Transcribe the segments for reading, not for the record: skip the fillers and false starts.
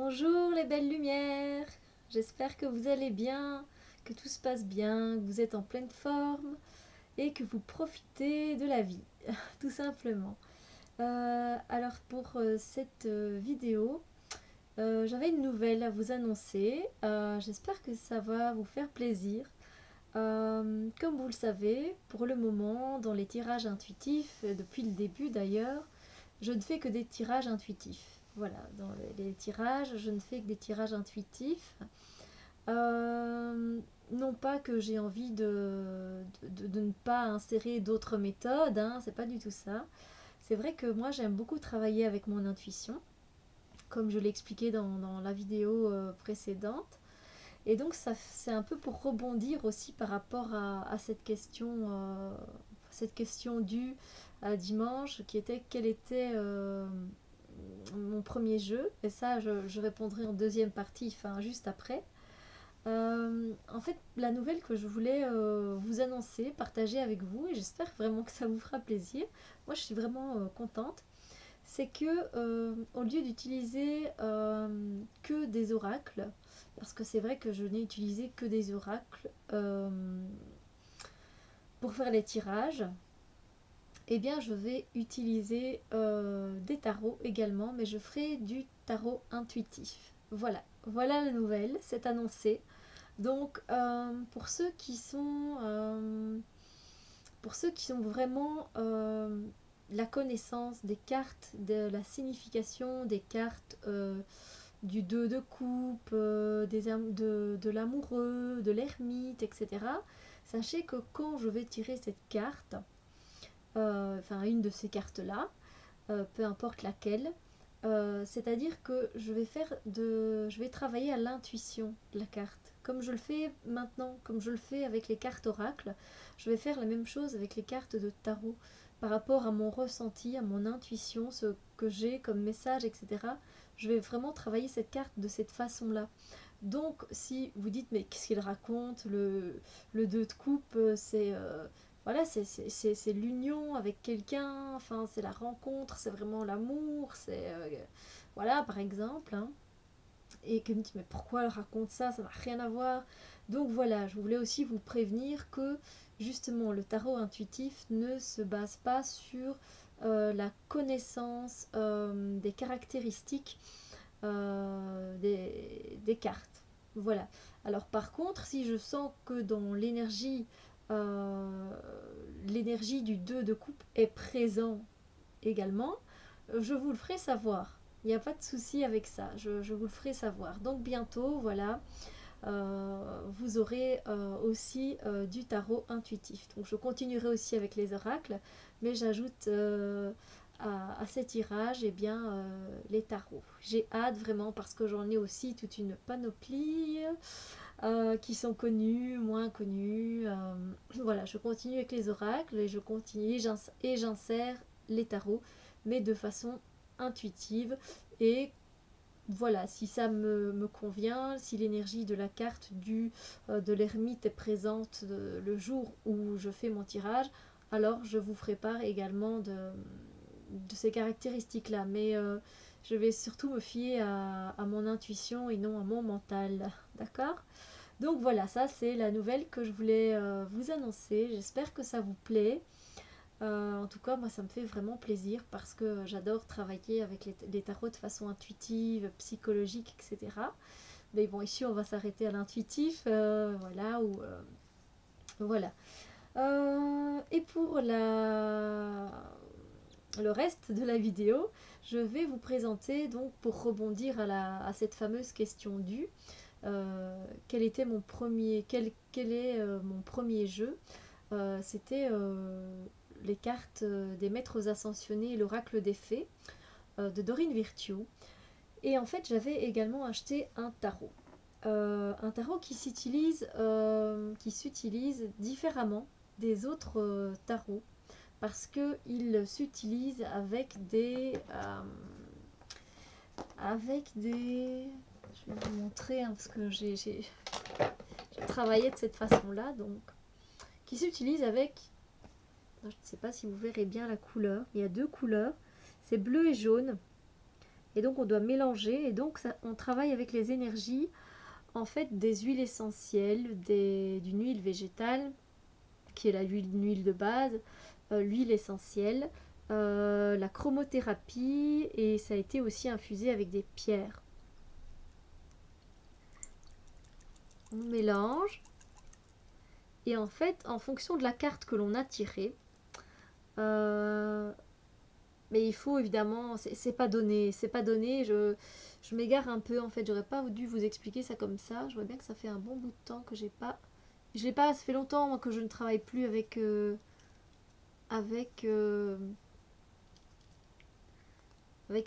Bonjour les belles lumières, j'espère que vous allez bien, que tout se passe bien, que vous êtes en pleine forme et que vous profitez de la vie, tout simplement. Alors pour cette vidéo, j'avais une nouvelle à vous annoncer, j'espère que ça va vous faire plaisir. Comme vous le savez, pour le moment, dans les tirages intuitifs, depuis le début d'ailleurs, je ne fais que des tirages intuitifs. Voilà, dans les tirages, je ne fais que des tirages intuitifs. Non pas que j'ai envie de ne pas insérer d'autres méthodes, hein, c'est pas du tout ça. C'est vrai que moi j'aime beaucoup travailler avec mon intuition, comme je l'ai expliqué dans la vidéo précédente. Et donc ça c'est un peu pour rebondir aussi par rapport à cette question due à dimanche qui était quel était mon premier jeu. Et ça je répondrai en deuxième partie, enfin juste après. En fait, la nouvelle que je voulais vous annoncer, partager avec vous, et j'espère vraiment que ça vous fera plaisir. Moi, je suis vraiment contente. C'est que au lieu d'utiliser que des oracles, parce que c'est vrai que je n'ai utilisé que des oracles pour faire les tirages, eh bien, je vais utiliser des tarots également, mais je ferai du tarot intuitif. Voilà, voilà la nouvelle, c'est annoncé. Donc, pour ceux qui sont vraiment la connaissance des cartes, de la signification des cartes du 2 de coupe, de l'amoureux, de l'ermite, etc. Sachez que quand je vais tirer cette carte, enfin une de ces cartes-là, peu importe laquelle, c'est-à-dire que je vais travailler à l'intuition de la carte. Comme je le fais maintenant, comme je le fais avec les cartes oracles, je vais faire la même chose avec les cartes de tarot. Par rapport à mon ressenti, à mon intuition, ce que j'ai comme message, etc. Je vais vraiment travailler cette carte de cette façon-là. Donc, si vous dites, mais qu'est-ce qu'il raconte, le 2 de coupe, c'est voilà, c'est l'union avec quelqu'un, enfin, c'est la rencontre, c'est vraiment l'amour, c'est voilà, par exemple, hein. Et que me dit, mais pourquoi elle raconte ça, ça n'a rien à voir. Donc voilà, je voulais aussi vous prévenir que justement le tarot intuitif ne se base pas sur la connaissance des caractéristiques des cartes. Voilà. Alors par contre, si je sens que dans l'énergie du 2 de coupe est présent également, je vous le ferai savoir. Il n'y a pas de souci avec ça, je vous le ferai savoir. Donc bientôt, voilà, vous aurez aussi du tarot intuitif. Donc je continuerai aussi avec les oracles, mais j'ajoute à ces tirages eh bien, les tarots. J'ai hâte vraiment parce que j'en ai aussi toute une panoplie qui sont connus, moins connus. Voilà, je continue avec les oracles et je continue et j'insère les tarots, mais de façon intuitive. Et voilà, si ça me convient, si l'énergie de la carte de l'ermite est présente le jour où je fais mon tirage, alors je vous ferai part également de ces caractéristiques-là. Mais je vais surtout me fier à mon intuition et non à mon mental. D'accord? Donc voilà, ça c'est la nouvelle que je voulais vous annoncer. J'espère que ça vous plaît. En tout cas, moi ça me fait vraiment plaisir parce que j'adore travailler avec les tarots de façon intuitive, psychologique, etc. Mais bon, ici on va s'arrêter à l'intuitif, voilà, voilà. Et pour le reste de la vidéo, je vais vous présenter, donc pour rebondir à cette fameuse question due, quel était mon premier, quel est mon premier jeu. C'était les cartes des maîtres ascensionnés et l'oracle des fées de Dorine Virtue. Et en fait, j'avais également acheté un tarot. Un tarot qui s'utilise différemment des autres tarots parce qu'il s'utilise avec des... Je vais vous montrer hein, parce que j'ai travaillé de cette façon-là, donc qui s'utilise avec... Je ne sais pas si vous verrez bien la couleur. Il y a deux couleurs. C'est bleu et jaune. Et donc on doit mélanger, et donc ça, on travaille avec les énergies en fait des huiles essentielles, d'une huile végétale qui est une huile de base, l'huile essentielle, la chromothérapie, et ça a été aussi infusé avec des pierres. On mélange, et en fait, en fonction de la carte que l'on a tirée, mais il faut évidemment, c'est pas donné, c'est pas donné, je m'égare un peu en fait, j'aurais pas dû vous expliquer ça comme ça, je vois bien que ça fait un bon bout de temps que je l'ai pas, ça fait longtemps moi, que je ne travaille plus avec, euh, avec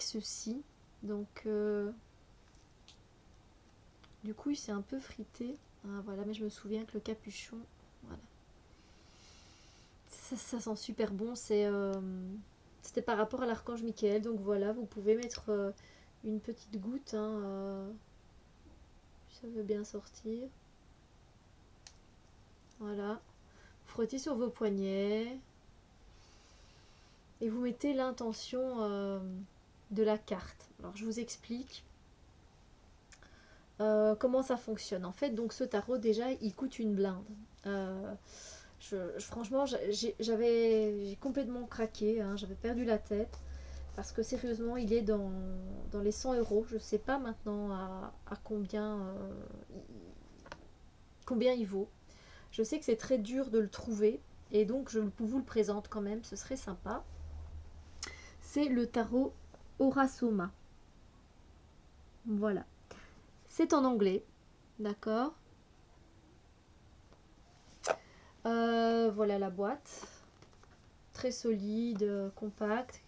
ceci, donc du coup il s'est un peu frité, ah, voilà, mais je me souviens que le capuchon, voilà, ça sent super bon, c'était par rapport à l'archange Michael, donc voilà, vous pouvez mettre une petite goutte, hein, ça veut bien sortir. Voilà. Frottez sur vos poignets. Et vous mettez l'intention de la carte. Alors je vous explique comment ça fonctionne. En fait, donc ce tarot déjà, il coûte une blinde. Euh, franchement, j'ai complètement craqué, hein, j'avais perdu la tête. Parce que sérieusement, il est dans les 100 euros. Je ne sais pas maintenant à combien il vaut. Je sais que c'est très dur de le trouver. Et donc, je vous le présente quand même. Ce serait sympa. C'est le tarot Aura-Soma. Voilà. C'est en anglais. D'accord. Voilà la boîte. Très solide, compacte.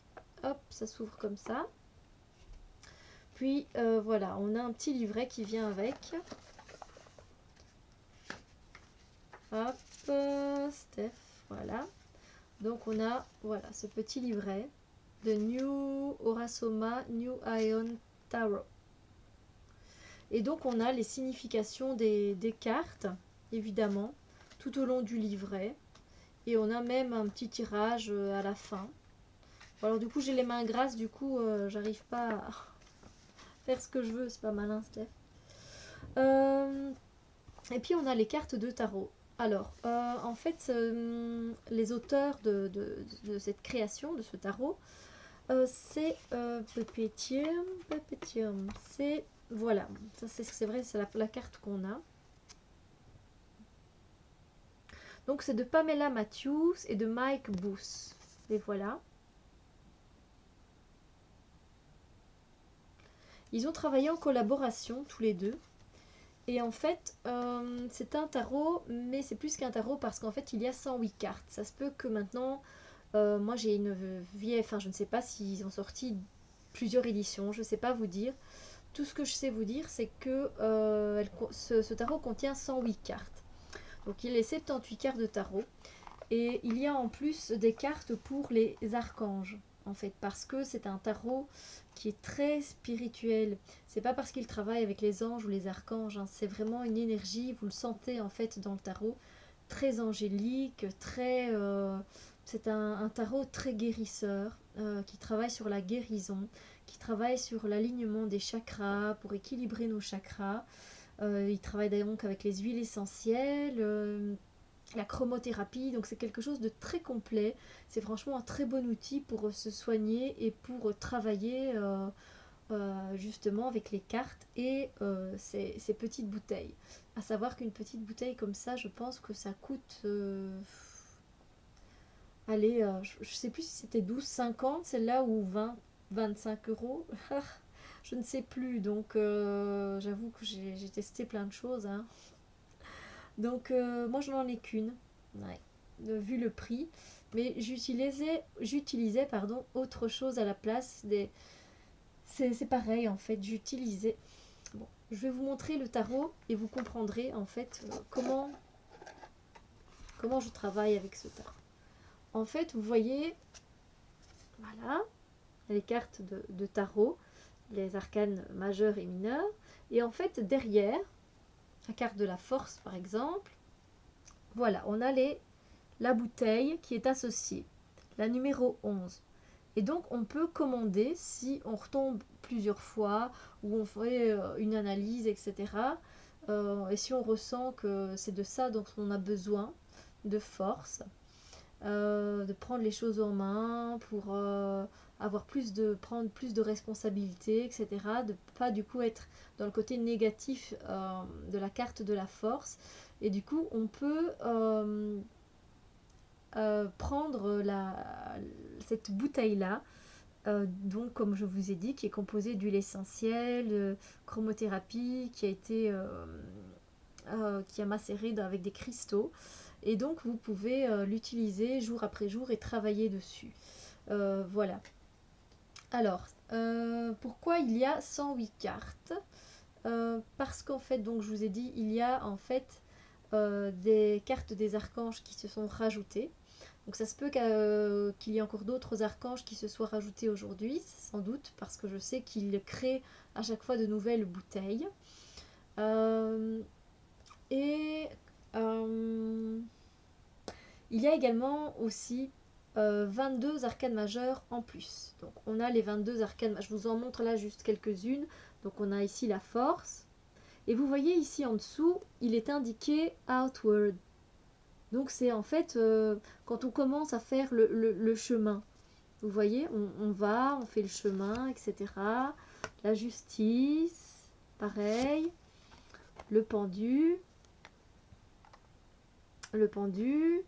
Hop, ça s'ouvre comme ça. Puis voilà, on a un petit livret qui vient avec. Hop, Steph, voilà. Donc on a voilà ce petit livret de New Aura-Soma New Ion Tarot. Et donc on a les significations des cartes, évidemment, tout au long du livret. Et on a même un petit tirage à la fin. Alors du coup j'ai les mains grasses, du coup j'arrive pas à faire ce que je veux, c'est pas malin Steph. Et puis on a les cartes de tarot. Alors, en fait, les auteurs de cette création, de ce tarot, c'est Pepetium, c'est, voilà, ça c'est vrai, c'est la carte qu'on a. Donc c'est de Pamela Matthews et de Mike Booth. Et voilà. Ils ont travaillé en collaboration tous les deux. Et en fait, c'est un tarot, mais c'est plus qu'un tarot parce qu'en fait, il y a 108 cartes. Ça se peut que maintenant, moi j'ai une vieille, enfin je ne sais pas s'ils ont sorti plusieurs éditions, je ne sais pas vous dire. Tout ce que je sais vous dire, c'est que ce tarot contient 108 cartes. Donc il est 78 cartes de tarot. Et il y a en plus des cartes pour les archanges, en fait, parce que c'est un tarot qui est très spirituel. C'est pas parce qu'il travaille avec les anges ou les archanges, hein, c'est vraiment une énergie, vous le sentez en fait dans le tarot, très angélique, c'est un tarot très guérisseur, qui travaille sur la guérison, qui travaille sur l'alignement des chakras, pour équilibrer nos chakras. Il travaille donc avec les huiles essentielles, la chromothérapie, donc c'est quelque chose de très complet. C'est franchement un très bon outil pour se soigner et pour travailler justement avec les cartes et ces petites bouteilles. À savoir qu'une petite bouteille comme ça, je pense que ça coûte... allez, je sais plus si c'était 12,50 celle-là ou 25 euros. Je ne sais plus, donc j'avoue que j'ai testé plein de choses, hein. Donc moi je n'en ai qu'une, ouais, vu le prix, mais j'utilisais pardon, autre chose à la place. C'est pareil en fait, j'utilisais... Bon, je vais vous montrer le tarot et vous comprendrez en fait comment je travaille avec ce tarot. En fait, vous voyez, voilà, les cartes de tarot, les arcanes majeurs et mineurs, et en fait derrière, la carte de la force par exemple, voilà, on a la bouteille qui est associée, la numéro 11. Et donc on peut commander si on retombe plusieurs fois ou on fait une analyse, etc. Et si on ressent que c'est de ça dont on a besoin, de force, de prendre les choses en main pour prendre plus de responsabilités, etc. De pas du coup être dans le côté négatif de la carte de la force. Et du coup, on peut prendre cette bouteille-là, donc comme je vous ai dit, qui est composée d'huile essentielle, chromothérapie, qui a macéré avec des cristaux. Et donc vous pouvez l'utiliser jour après jour et travailler dessus. Voilà. Alors, pourquoi il y a 108 cartes? Parce qu'en fait, donc je vous ai dit, il y a en fait des cartes des archanges qui se sont rajoutées. Donc ça se peut qu'il y ait encore d'autres archanges qui se soient rajoutés aujourd'hui, sans doute, parce que je sais qu'ils créent à chaque fois de nouvelles bouteilles. Et il y a également aussi 22 arcanes majeures en plus. Donc on a les 22 arcanes, je vous en montre là juste quelques-unes. Donc on a ici la force. Et vous voyez ici en dessous, il est indiqué outward. Donc c'est en fait quand on commence à faire le chemin. Vous voyez, on fait le chemin, etc. La justice, pareil. Le pendu. Le pendu.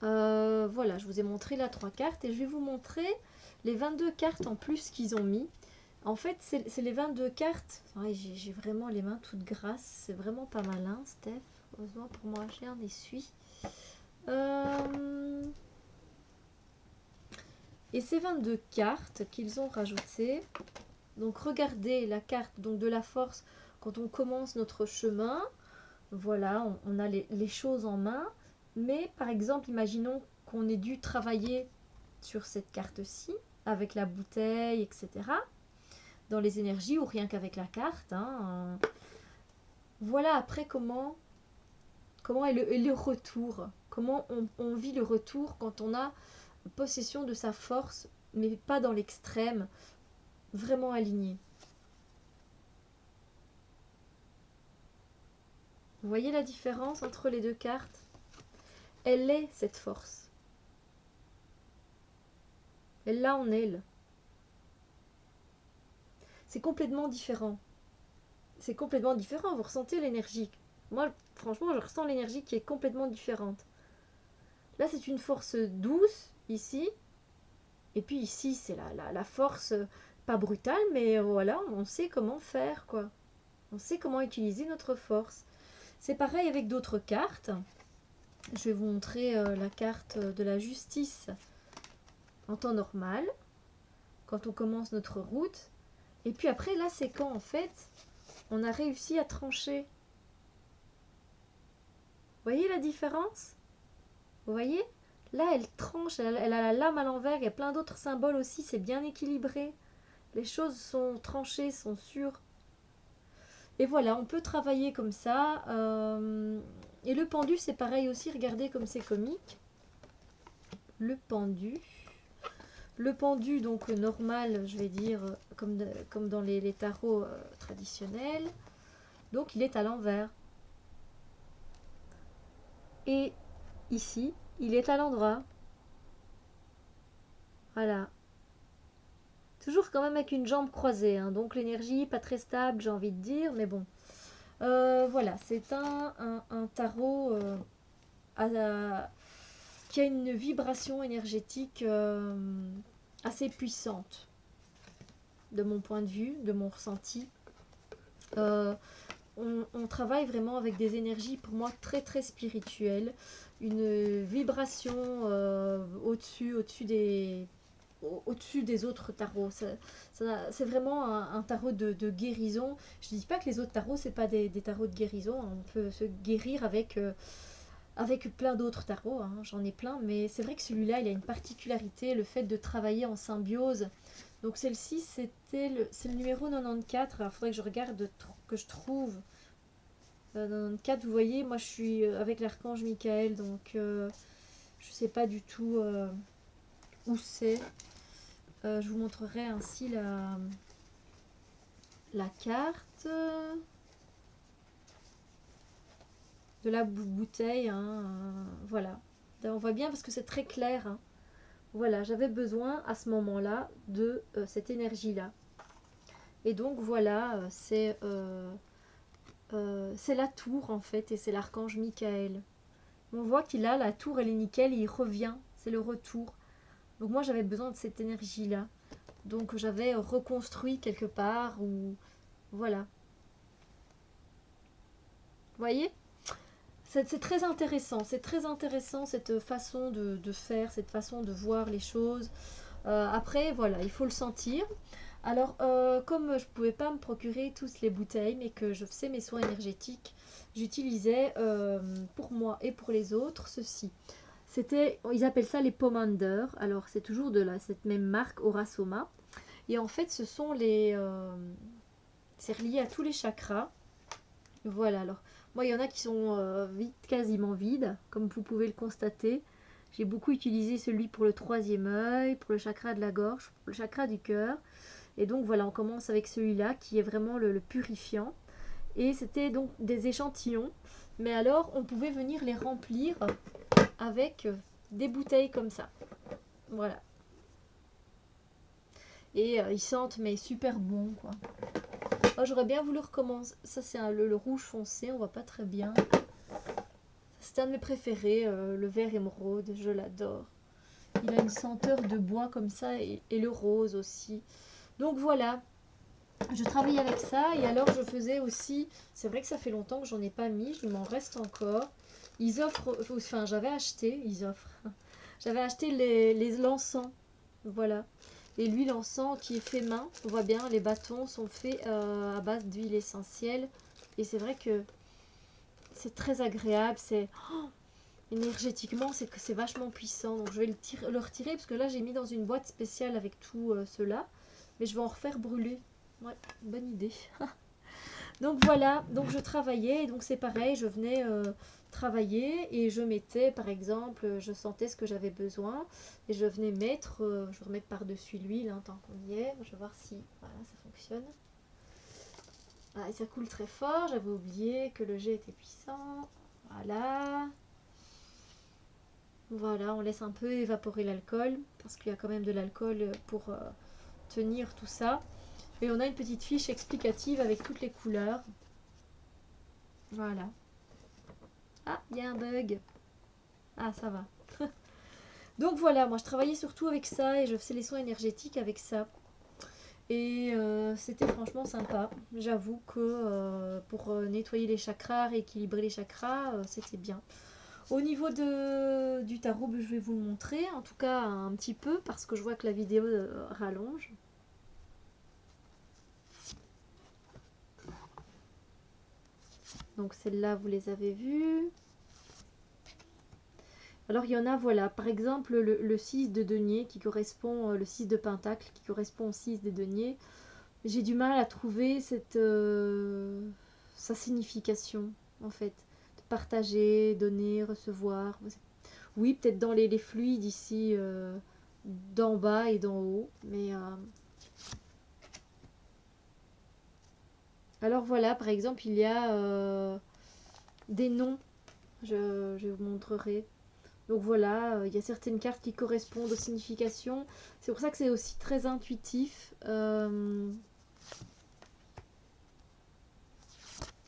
Voilà, je vous ai montré là 3 cartes et je vais vous montrer les 22 cartes en plus qu'ils ont mis. En fait, c'est les 22 cartes. Ouais, j'ai vraiment les mains toutes grasses. C'est vraiment pas malin, Steph. Heureusement pour moi, j'ai un essuie. Et ces 22 cartes qu'ils ont rajoutées. Donc regardez la carte donc, de la force quand on commence notre chemin. Voilà, on a les choses en main. Mais par exemple, imaginons qu'on ait dû travailler sur cette carte-ci, avec la bouteille, etc. Dans les énergies ou rien qu'avec la carte. Voilà après comment est le retour. Comment on vit le retour quand on a possession de sa force, mais pas dans l'extrême, vraiment aligné. Vous voyez la différence entre les deux cartes? Elle est cette force. Elle l'a en elle. C'est complètement différent. C'est complètement différent. Vous ressentez l'énergie. Moi, franchement, je ressens l'énergie qui est complètement différente. Là, c'est une force douce, ici. Et puis ici, c'est la force, pas brutale, mais voilà, on sait comment faire, quoi. On sait comment utiliser notre force. C'est pareil avec d'autres cartes. Je vais vous montrer la carte de la justice en temps normal, quand on commence notre route. Et puis après, là, c'est quand, en fait, on a réussi à trancher. Vous voyez la différence? Vous voyez? Là, elle tranche, elle a la lame à l'envers, il y a plein d'autres symboles aussi, c'est bien équilibré. Les choses sont tranchées, sont sûres. Et voilà, on peut travailler comme ça. Et le pendu, c'est pareil aussi, regardez comme c'est comique. Le pendu. Le pendu, donc normal, je vais dire, comme dans les tarots traditionnels. Donc il est à l'envers. Et ici, il est à l'endroit. Voilà. Toujours quand même avec une jambe croisée, hein. Donc l'énergie pas très stable, j'ai envie de dire, mais bon. Voilà, c'est un tarot qui a une vibration énergétique assez puissante, de mon point de vue, de mon ressenti. On travaille vraiment avec des énergies pour moi très très spirituelles, une vibration au-dessus des autres tarots. C'est vraiment un tarot de guérison. Je ne dis pas que les autres tarots, c'est pas des tarots de guérison. On peut se guérir avec plein d'autres tarots, hein. J'en ai plein, mais c'est vrai que celui-là, il a une particularité, le fait de travailler en symbiose. Donc celle-ci, c'est le numéro 94. Alors il faudrait que je regarde, que je trouve. 94, vous voyez, moi je suis avec l'archange Michael, donc je sais pas du tout où c'est. Je vous montrerai ainsi la carte de la bouteille, hein, voilà. On voit bien parce que c'est très clair, hein. Voilà, j'avais besoin à ce moment-là de cette énergie-là. Et donc voilà, c'est la tour en fait, et c'est l'archange Michael. On voit qu'il a la tour, elle est nickel, et il revient, c'est le retour. Donc moi j'avais besoin de cette énergie-là. Donc j'avais reconstruit quelque part, ou voilà. Vous voyez? C'est très intéressant, cette façon de faire, cette façon de voir les choses. Après, voilà, il faut le sentir. Alors, comme je ne pouvais pas me procurer tous les bouteilles, mais que je faisais mes soins énergétiques, j'utilisais pour moi et pour les autres ceci. Ils appellent ça les Pomander. Alors, c'est toujours cette même marque, Aura-Soma. Et en fait, c'est relié à tous les chakras. Voilà, alors, moi, il y en a qui sont quasiment vides, comme vous pouvez le constater. J'ai beaucoup utilisé celui pour le troisième œil, pour le chakra de la gorge, pour le chakra du cœur. Et donc voilà, on commence avec celui-là qui est vraiment le purifiant. Et c'était donc des échantillons. Mais alors, on pouvait venir les remplir avec des bouteilles comme ça. Voilà. Et ils sentent mais super bon, quoi. Oh, j'aurais bien voulu recommencer. Ça, c'est le rouge foncé, on voit pas très bien. C'est un de mes préférés, le vert émeraude, je l'adore. Il a une senteur de bois comme ça, et le rose aussi. Donc voilà, je travaillais avec ça, et alors je faisais aussi, c'est vrai que ça fait longtemps que j'en ai pas mis, il m'en reste encore. Ils offrent, enfin j'avais acheté, j'avais acheté l'encens, voilà. Et l'huile encens qui est fait main, on voit bien, les bâtons sont faits à base d'huile essentielle. Et c'est vrai que c'est très agréable, énergétiquement, c'est vachement puissant. Donc je vais le retirer parce que là j'ai mis dans une boîte spéciale avec tout cela. Mais je vais en refaire brûler. Ouais, bonne idée. Donc voilà, donc je travaillais, et donc c'est pareil, je venais travailler et je mettais, par exemple, je sentais ce que j'avais besoin et je venais mettre, je vais remettre par-dessus l'huile, hein, tant qu'on y est, je vais voir si voilà, ça fonctionne. Ah, et ça coule très fort, j'avais oublié que le jet était puissant. Voilà. Voilà, on laisse un peu évaporer l'alcool parce qu'il y a quand même de l'alcool pour tenir tout ça. Et on a une petite fiche explicative avec toutes les couleurs. Voilà. Ah, il y a un bug. Ah, ça va. Donc voilà, moi je travaillais surtout avec ça et je faisais les soins énergétiques avec ça. Et c'était franchement sympa. J'avoue que pour nettoyer les chakras, rééquilibrer les chakras, c'était bien. Au niveau du tarot, je vais vous le montrer, en tout cas un petit peu, parce que je vois que la vidéo rallonge. Donc celle-là, vous les avez vues. Alors il y en a, voilà, par exemple le 6 de denier qui correspond, le 6 de pentacle qui correspond au 6 des deniers. J'ai du mal à trouver sa signification, en fait. De partager, donner, recevoir. Oui, peut-être dans les fluides ici, d'en bas et d'en haut. Mais alors voilà, par exemple, il y a des noms. Je vous montrerai. Donc voilà, il y a certaines cartes qui correspondent aux significations. C'est pour ça que c'est aussi très intuitif.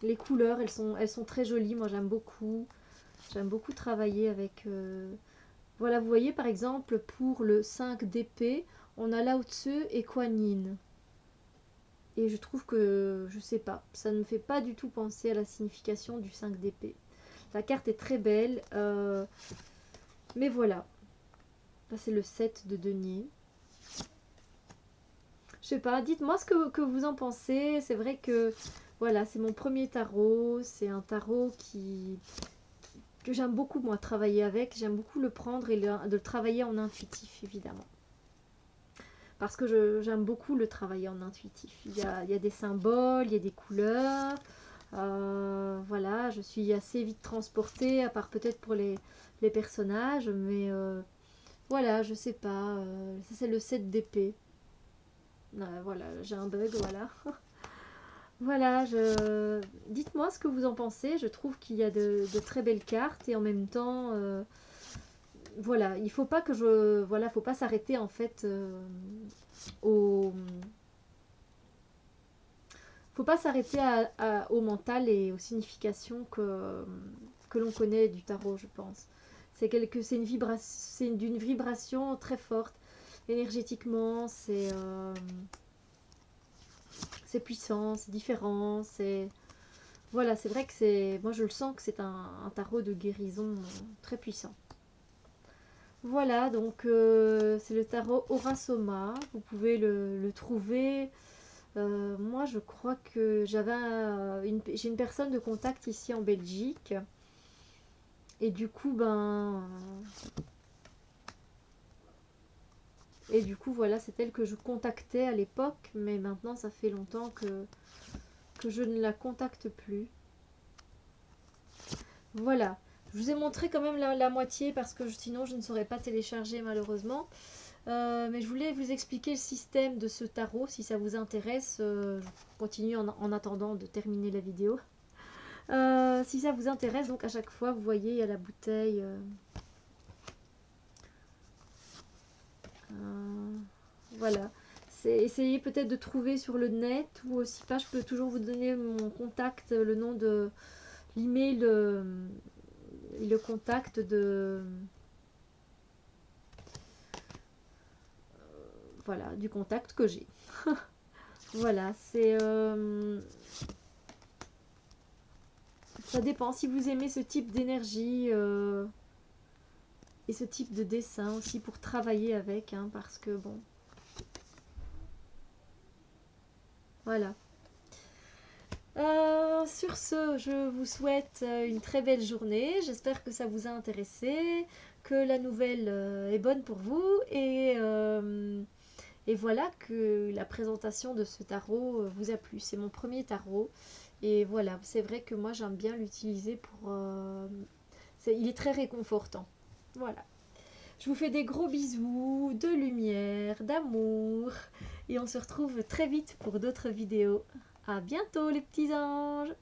Les couleurs, elles sont très jolies. Moi, j'aime beaucoup. J'aime beaucoup travailler avec... Voilà, vous voyez, par exemple, pour le 5 d'épée, on a Lao Tzu et Kuan Yin. Et je trouve que, je sais pas, ça ne me fait pas du tout penser à la signification du 5 d'épée. La carte est très belle. Mais voilà. Là, c'est le 7 de denier. Je sais pas, dites-moi ce que vous en pensez. C'est vrai que, voilà, c'est mon premier tarot. C'est un tarot que j'aime beaucoup, moi, travailler avec. J'aime beaucoup le prendre et de le travailler en intuitif, évidemment. Parce que j'aime beaucoup le travailler en intuitif. Il y a des symboles, il y a des couleurs. Voilà, je suis assez vite transportée, à part peut-être pour les personnages. Mais voilà, je sais pas. Ça, c'est le 7 d'épée. Voilà, j'ai un bug, voilà. Voilà, dites-moi ce que vous en pensez. Je trouve qu'il y a de très belles cartes et en même temps, voilà, il faut pas que voilà, faut pas s'arrêter en fait au, faut pas s'arrêter au mental et aux significations que l'on connaît du tarot, je pense. C'est une vibration, c'est d'une vibration très forte énergétiquement, c'est puissant, c'est différent, c'est voilà, c'est vrai que moi je le sens que c'est un tarot de guérison très puissant. Voilà, donc c'est le tarot Aura-Soma. Vous pouvez le trouver. Moi, je crois que j'ai une personne de contact ici en Belgique. Et du coup, voilà, c'est elle que je contactais à l'époque. Mais maintenant, ça fait longtemps que je ne la contacte plus. Voilà. Je vous ai montré quand même la moitié parce que sinon je ne saurais pas télécharger malheureusement. Mais je voulais vous expliquer le système de ce tarot si ça vous intéresse. Je continue en attendant de terminer la vidéo. Si ça vous intéresse, donc à chaque fois, vous voyez, il y a la bouteille. Voilà. Essayez peut-être de trouver sur le net ou aussi pas. Je peux toujours vous donner mon contact, le nom de l'email, le contact de voilà, du contact que j'ai. Voilà, ça dépend si vous aimez ce type d'énergie et ce type de dessin aussi pour travailler avec, hein, parce que bon, voilà. Sur ce, je vous souhaite une très belle journée. J'espère que ça vous a intéressé, que la nouvelle est bonne pour vous et voilà que la présentation de ce tarot vous a plu. C'est mon premier tarot et voilà, c'est vrai que moi j'aime bien l'utiliser pour... il est très réconfortant. Voilà. Je vous fais des gros bisous, de lumière, d'amour et on se retrouve très vite pour d'autres vidéos. À bientôt les petits anges!